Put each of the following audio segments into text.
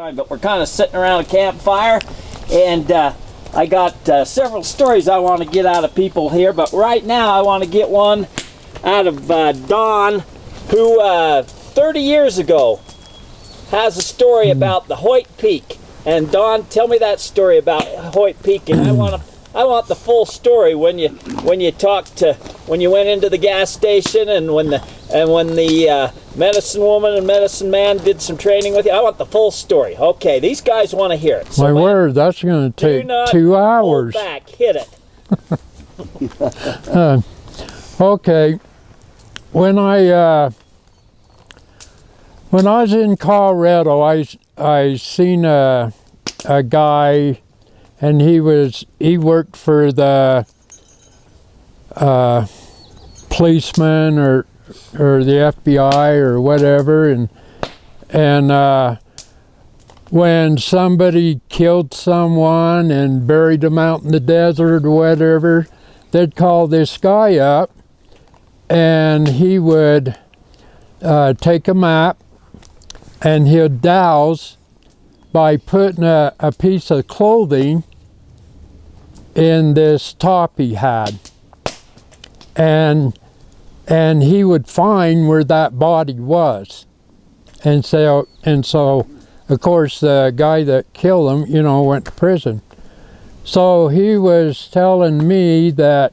time, but we're kind of sitting around a campfire, and I got several stories I want to get out of people here, but right now I want to get one out of Don, who 30 years ago has a story about the Hoyt Peak. And Don, tell me that story about Hoyt Peak, and I want the full story when you went into the gas station and when the medicine woman and medicine man did some training with you. I want the full story. Okay, these guys want to hear it. So my word, that's going to take 2 hours. Hold back, hit it. Okay, when I was in Colorado, I seen a guy, and he worked for the policeman or the FBI or whatever, and when somebody killed someone and buried them out in the desert or whatever, they'd call this guy up, and he would take a map and he'd dowse by putting a piece of clothing in this top he had, and he would find where that body was, and so of course the guy that killed him, went to prison. So he was telling me that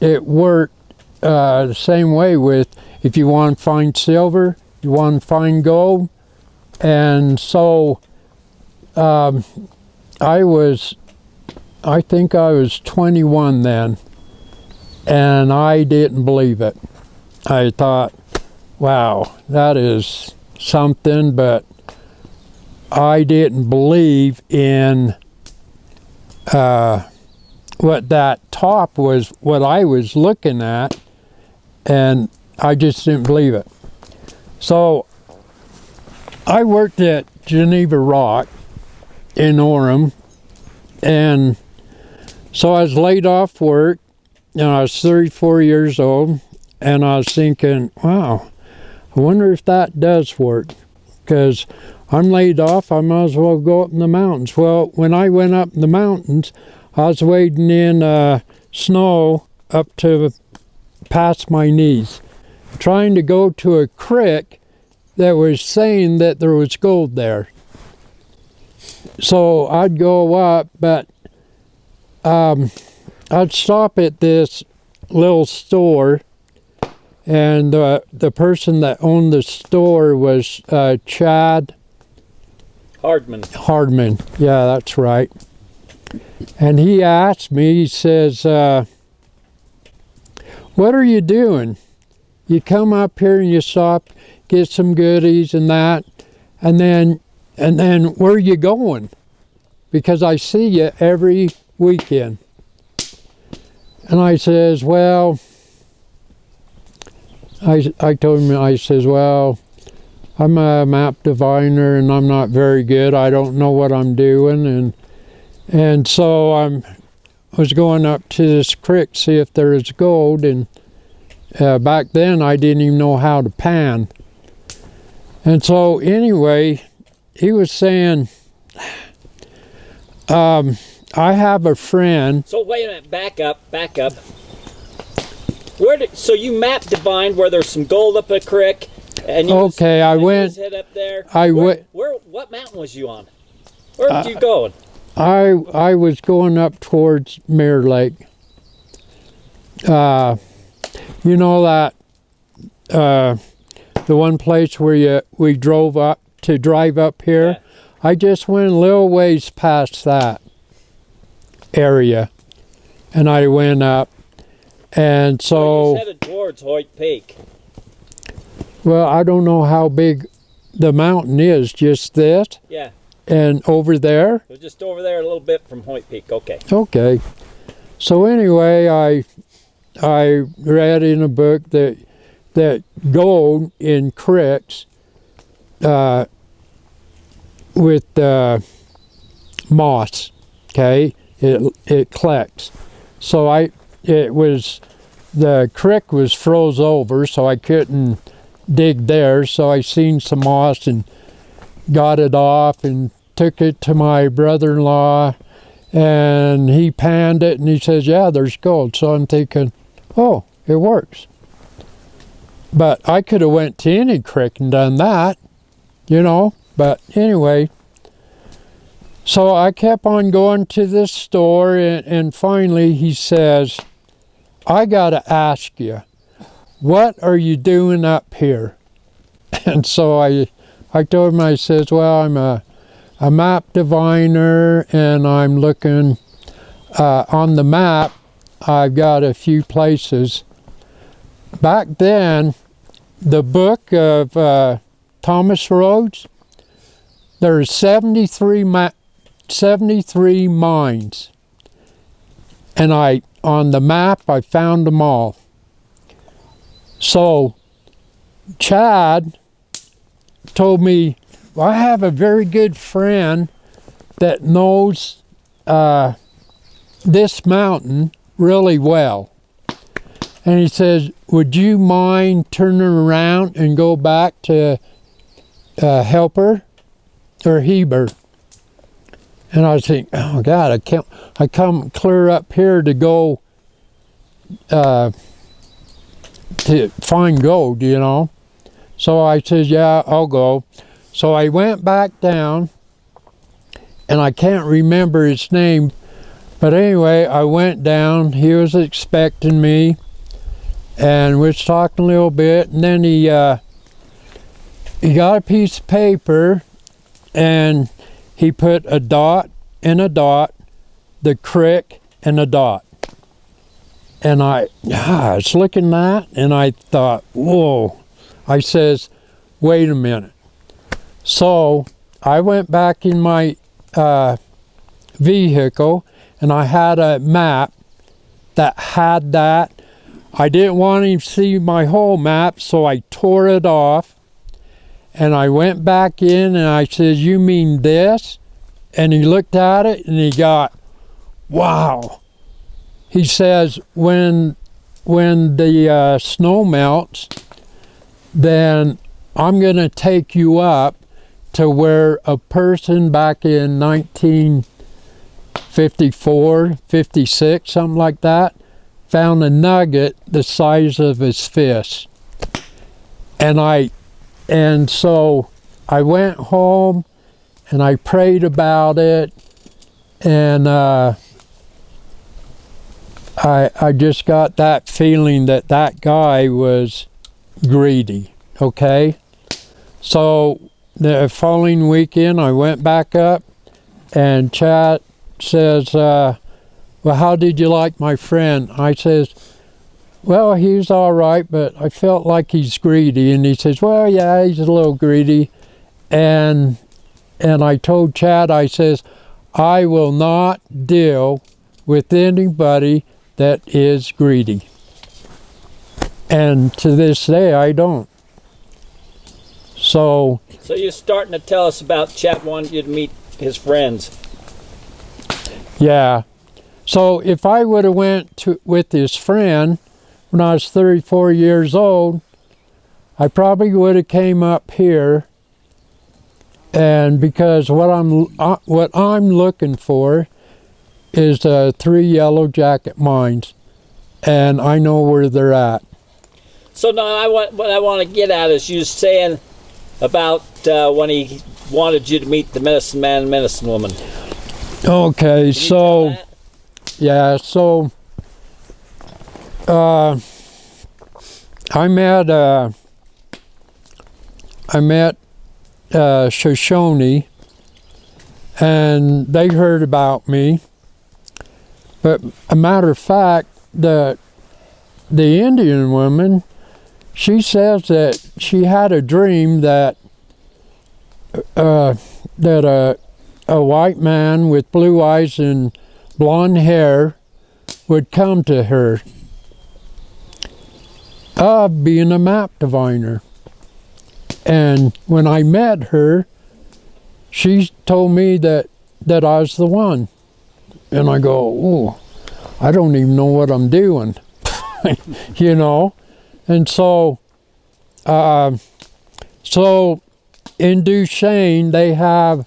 it worked the same way with, if you want to find silver, you want to find gold. And so I think I was 21 then, and I didn't believe it. I thought, wow, that is something, but I didn't believe in what that top was, what I was looking at, and I just didn't believe it. So I worked at Geneva Rock in Orem, and so I was laid off work, and I was 34 years old, and I was thinking, wow, I wonder if that does work, because I'm laid off, I might as well go up in the mountains. Well, when I went up in the mountains, I was wading in snow up to past my knees, trying to go to a creek that was saying that there was gold there. So I'd go up, but I'd stop at this little store, and the person that owned the store was Chad Hardman. Yeah, that's right. And he asked me, he says, what are you doing? You come up here and you stop, get some goodies and that, and then where are you going? Because I see you every weekend. And I says, well, I told him, I says, well, I'm a map diviner and I'm not very good. I don't know what I'm doing, and so I was going up to this creek to see if there was gold, and back then I didn't even know how to pan. And so anyway, he was saying, I have a friend. So wait a minute, back up. So you map divined where there's some gold up a creek, and you I went. Head up there. What mountain was you on? Where were you going? I was going up towards Mirror Lake. You know that the one place where we drove up to drive up here? Yeah. I just went a little ways past that area, and I went up, and so... you headed towards Hoyt Peak. Well, I don't know how big the mountain is, just this? Yeah. And over there? So just over there a little bit from Hoyt Peak, okay. Okay. So anyway, I read in a book that gold in creeks with moss, okay, it collects. So the creek was froze over, so I couldn't dig there. So I seen some moss, and got it off and took it to my brother-in-law, and he panned it and he says, yeah, there's gold. So I'm thinking, oh, it works. But I could have went to any creek and done that, you know. But anyway, so I kept on going to this store, and finally he says, I gotta ask you, what are you doing up here? And so I told him, I says, well, I'm a map diviner, and I'm looking on the map. I've got a few places. Back then, the book of Thomas Rhodes, there's 73 mines, and on the map I found them all. So Chad told me, well, I have a very good friend that knows this mountain really well. And he says, would you mind turning around and go back to Helper or Heber? And I was thinking, oh God, I come clear up here to go to find gold, you know. So I said, yeah, I'll go. So I went back down, and I can't remember his name, but anyway, I went down. He was expecting me, and was talking a little bit, and then he got a piece of paper, and he put a dot and a dot, the creek and a dot. And I was looking at that, and I thought, whoa. I says, wait a minute. So I went back in my vehicle, and I had a map that had that. I didn't want him to see my whole map, so I tore it off, and I went back in, and I says, you mean this? And he looked at it, and he got, wow. He says, when the snow melts, then I'm going to take you up to where a person back in 1954, 56, something like that, found a nugget the size of his fist. And so I went home, and I prayed about it, and I just got that feeling that that guy was greedy, okay? So the following weekend, I went back up, and Chad says, well, how did you like my friend? I says, well, he's all right, but I felt like he's greedy. And he says, well, yeah, he's a little greedy. And I told Chad, I says, I will not deal with anybody that is greedy. And to this day, I don't. So you're starting to tell us about Chad wanting you to meet his friends. Yeah. So if I would have went with his friend when I was 34 years old, I probably would have came up here. And because what I'm looking for is 3 yellow jacket mines, and I know where they're at. So now what I want to get at is you saying about when he wanted you to meet the medicine man and medicine woman. Okay, so yeah, so I met Shoshone, and they heard about me. But a matter of fact, the Indian woman, she says that she had a dream that a white man with blue eyes and blonde hair would come to her, being a map diviner. And when I met her, she told me that I was the one. And I go, oh, I don't even know what I'm doing, you know? And so in Dowsing, they have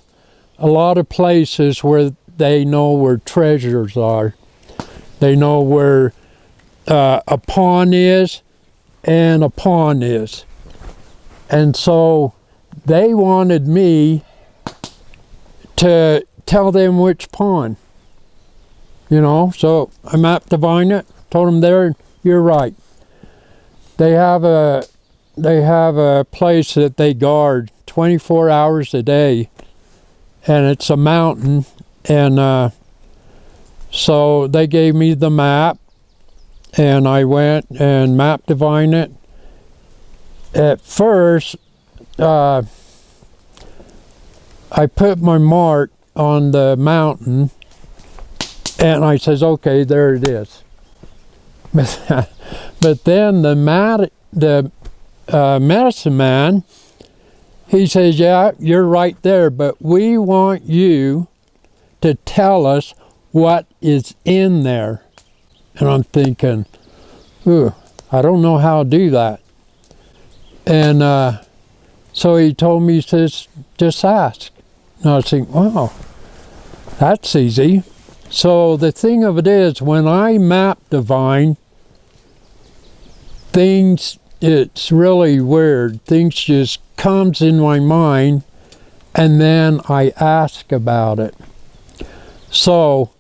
a lot of places where they know where treasures are. They know where a pond is and a pond is. And so they wanted me to tell them which pond. You know, so I mapped divine it, told them there, you're right. They have a place that they guard 24 hours a day, and it's a mountain, and so they gave me the map, and I went and map divine it. At first, I put my mark on the mountain, and I says, okay, there it is. But then the medicine man, he says, yeah, you're right there, but we want you to tell us what is in there. And I'm thinking, ooh, I don't know how to do that. And so he told me, he says, just ask. And I was thinking, wow, that's easy. So the thing of it is, when I map divine, it's really weird. Things just comes in my mind, and then I ask about it. So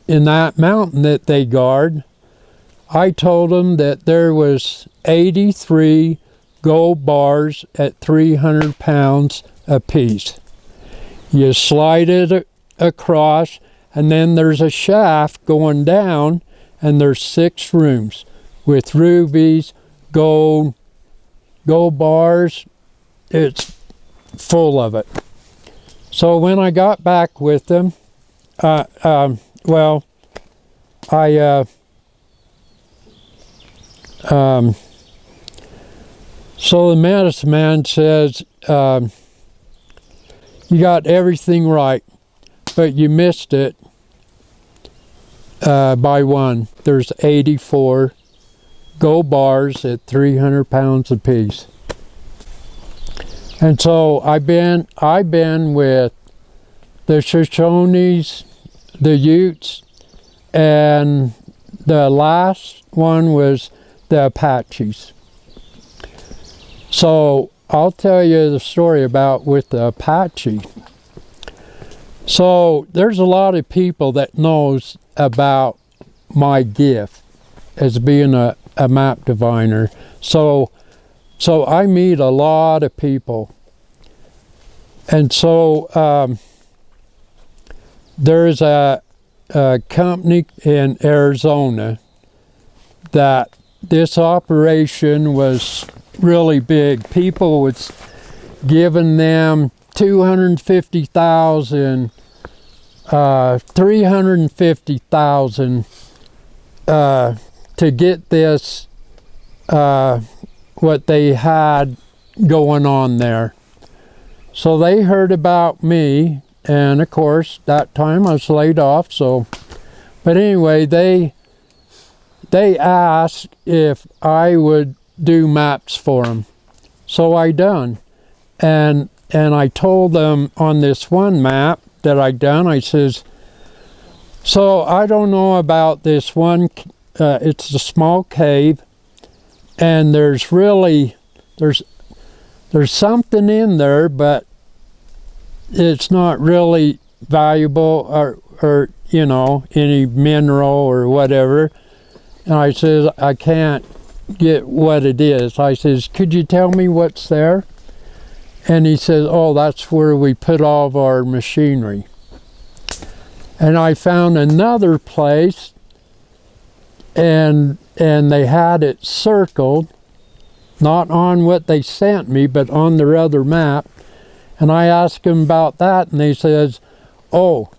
in that mountain that they guard, I told them that there was 83 gold bars at 300 pounds apiece. You slide it across, and then there's a shaft going down, and there's 6 rooms with rubies, gold bars. It's full of it. So when I got back with them, so the medicine man says, you got everything right, but you missed it by one. There's 84 gold bars at 300 pounds apiece. And so I've been with the Shoshones, the Utes, and the last one was the Apaches. So I'll tell you the story about with the Apache. So there's a lot of people that knows about my gift as being a map diviner. So I meet a lot of people. And so there's a company in Arizona that this operation was really big. People was giving them $250,000, $350,000 to get this, what they had going on there. So they heard about me, and of course that time I was laid off. So, but anyway, they asked if I would do maps for them. So I done, and I told them on this one map that I done, I says, so I don't know about this one. It's a small cave, and there's something in there, but it's not really valuable or you know, any mineral or whatever. And I says, I can't get what it is. I says, could you tell me what's there? And he says, oh, that's where we put all of our machinery. And I found another place, and they had it circled, not on what they sent me, but on their other map. And I asked them about that, and they says, oh,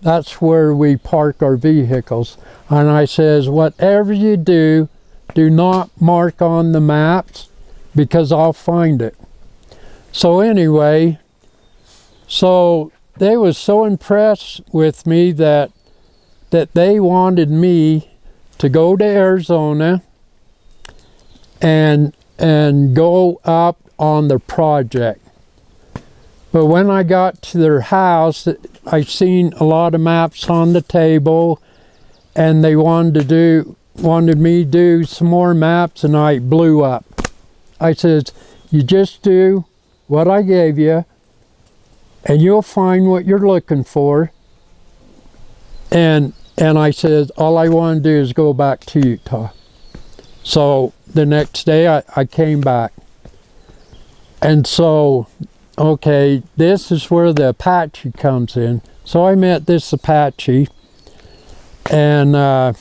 that's where we park our vehicles. And I says, whatever you do, do not mark on the maps, because I'll find it. So anyway, so they was so impressed with me that they wanted me to go to Arizona and go up on the project. But when I got to their house, I seen a lot of maps on the table, and they wanted me to do some more maps, and I blew up. I says, you just do what I gave you, and you'll find what you're looking for. And I said, all I want to do is go back to Utah. So the next day I came back. And so, okay, this is where the Apache comes in. So I met this Apache, and I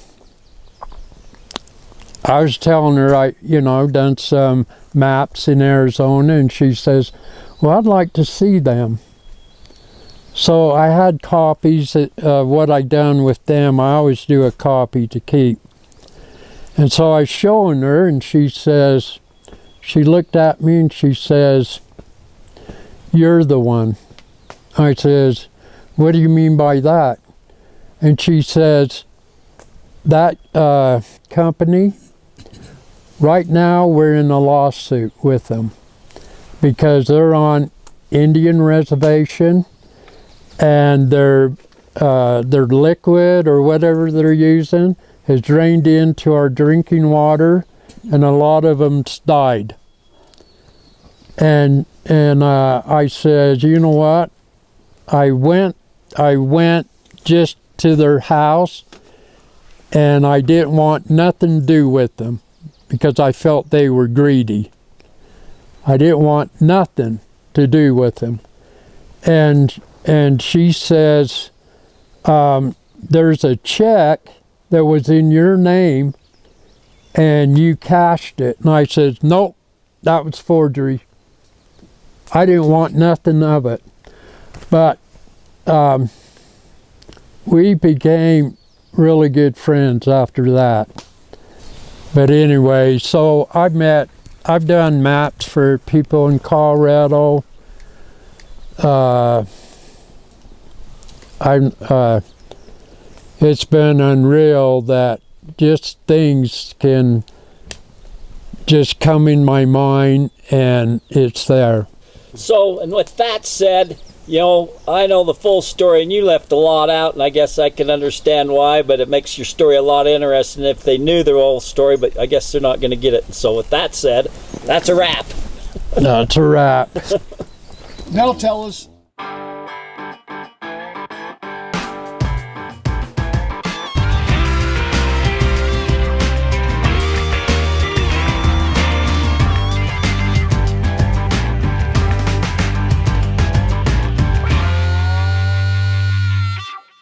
was telling her I've done some maps in Arizona, and she says, well, I'd like to see them. So I had copies of what I'd done with them. I always do a copy to keep. And so I was showing her, and she looked at me and she says, you're the one. I says, what do you mean by that? And she says, that company, right now we're in a lawsuit with them because they're on Indian reservation, and their liquid or whatever they're using has drained into our drinking water, and a lot of them died. And I said, you know what? I went just to their house, and I didn't want nothing to do with them because I felt they were greedy. I didn't want nothing to do with them. And she says, there's a check that was in your name and you cashed it. And I said, nope, that was forgery. I didn't want nothing of it. But we became really good friends after that. But anyway, so I've done maps for people in Colorado. It's been unreal that just things can just come in my mind and it's there. So, and with that said, I know the full story, and you left a lot out, and I guess I can understand why, but it makes your story a lot interesting if they knew their whole story, but I guess they're not going to get it. So with that said, that's a wrap. That's a wrap. Now tell us